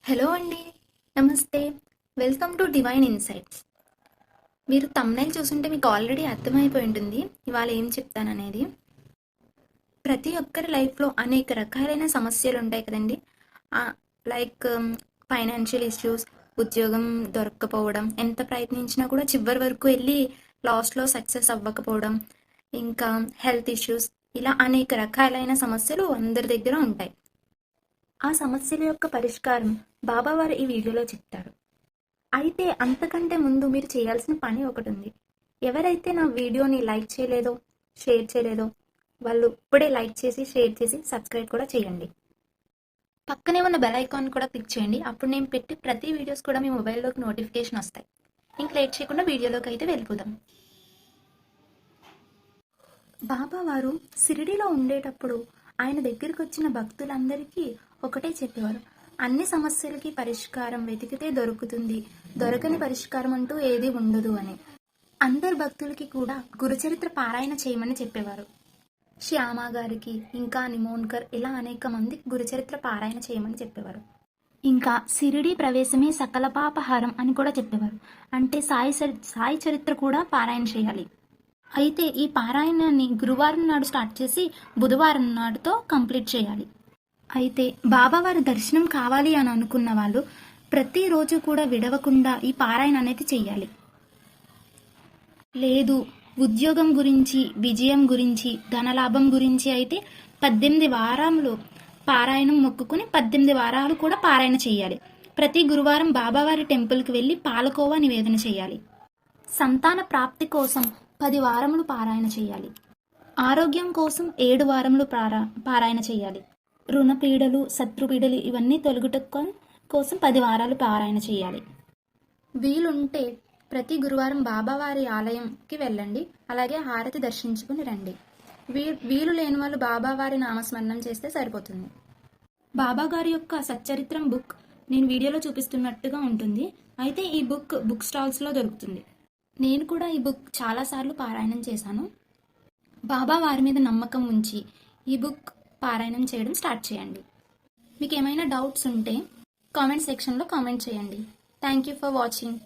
Hello అండి. నమస్తే. Welcome to divine insights. మీరు థంబ్‌నెయిల్ చూసుంటే మీకు ఆల్రెడీ అర్థమైపోయి ఉంటుంది ఇవాళ ఏం చెప్తాననేది. ప్రతి ఒక్కరి లైఫ్‌లో అనేక రకాలైన సమస్యలు ఉంటాయి కదండీ. ఆహ్, లైక్ ఫైనాన్షియల్ ఇష్యూస్, ఉద్యోగం దొరక్కపోవడం, ఎంత ప్రయత్నించినా కూడా చివరి వరకు వెళ్ళి లాస్ట్‌లో సక్సెస్ అవ్వకపోవడం, ఇంకా హెల్త్ ఇష్యూస్, ఇలా అనేక రకాలైన సమస్యలు అందరి దగ్గర ఉంటాయి. ఆ సమస్యల యొక్క పరిష్కారం బాబావారు ఈ వీడియోలో చెప్తారు. అయితే అంతకంటే ముందు మీరు చేయాల్సిన పని ఒకటి ఉంది. ఎవరైతే నా వీడియోని లైక్ చేయలేదో, షేర్ చేయలేదో వాళ్ళు ఇప్పుడే లైక్ చేసి, షేర్ చేసి, సబ్స్క్రైబ్ కూడా చేయండి. పక్కనే ఉన్న బెల్ ఐకాన్ కూడా క్లిక్ చేయండి. అప్పుడు నేను పెట్టే ప్రతి వీడియోస్ కూడా మీ మొబైల్లోకి నోటిఫికేషన్ వస్తాయి. ఇంక లేట్ చేయకుండా వీడియోలోకి అయితే వెళ్ళిపోదాం. బాబా వారు షిరిడీలో ఉండేటప్పుడు ఆయన దగ్గరికి వచ్చిన భక్తులందరికీ ఒకటే చెప్పేవారు. అన్ని సమస్యలకి పరిష్కారం వెతికితే దొరుకుతుంది, దొరకని పరిష్కారం అంటూ ఏది ఉండదు అని. అందరు భక్తులకి కూడా గురుచరిత్ర పారాయణ చేయమని చెప్పేవారు. శ్యామ గారికి, ఇంకా నిమోన్కర్, ఇలా అనేక మంది గురుచరిత్ర పారాయణ చేయమని చెప్పేవారు. ఇంకా షిరిడీ ప్రవేశమే సకల పాపహారం అని కూడా చెప్పేవారు. అంటే సాయి చరిత్ర కూడా పారాయణ చేయాలి. అయితే ఈ పారాయణాన్ని గురువారం నాడు స్టార్ట్ చేసి బుధవారం నాడుతో కంప్లీట్ చేయాలి. అయితే బాబావారి దర్శనం కావాలి అని అనుకున్న వాళ్ళు ప్రతిరోజు కూడా విడవకుండా ఈ పారాయణ అనేది చెయ్యాలి. లేదు ఉద్యోగం గురించి, విజయం గురించి, ధనలాభం గురించి అయితే 18 వారాలు పారాయణం మొక్కుకుని 18 వారాలు కూడా పారాయణ చేయాలి. ప్రతి గురువారం బాబావారి టెంపుల్కి వెళ్ళి పాలకోవా నివేదన చేయాలి. సంతాన ప్రాప్తి కోసం 10 వారములు పారాయణ చేయాలి. ఆరోగ్యం కోసం 7 వారములు పారాయణ చేయాలి. రుణపీడలు, శత్రుపీడలు ఇవన్నీ తొలగుట కోసం 10 వారాలు పారాయణ చేయాలి. వీలుంటే ప్రతి గురువారం బాబావారి ఆలయంకి వెళ్ళండి. అలాగే హారతి దర్శించుకుని రండి. వీలు లేని వాళ్ళు బాబావారి నామస్మరణం చేస్తే సరిపోతుంది. బాబా గారి యొక్క సచ్చరిత్రం బుక్ నేను వీడియోలో చూపిస్తున్నట్టుగా ఉంటుంది. అయితే ఈ బుక్ స్టాల్స్లో దొరుకుతుంది. నేను కూడా ఈ బుక్ చాలాసార్లు పారాయణం చేశాను. బాబా వారి మీద నమ్మకం ఉంచి ఈ బుక్ పారాయణం చేయడం స్టార్ట్ చేయండి. మీకు ఏమైనా డౌట్స్ ఉంటే కామెంట్ సెక్షన్లో కామెంట్ చేయండి. Thank you for watching.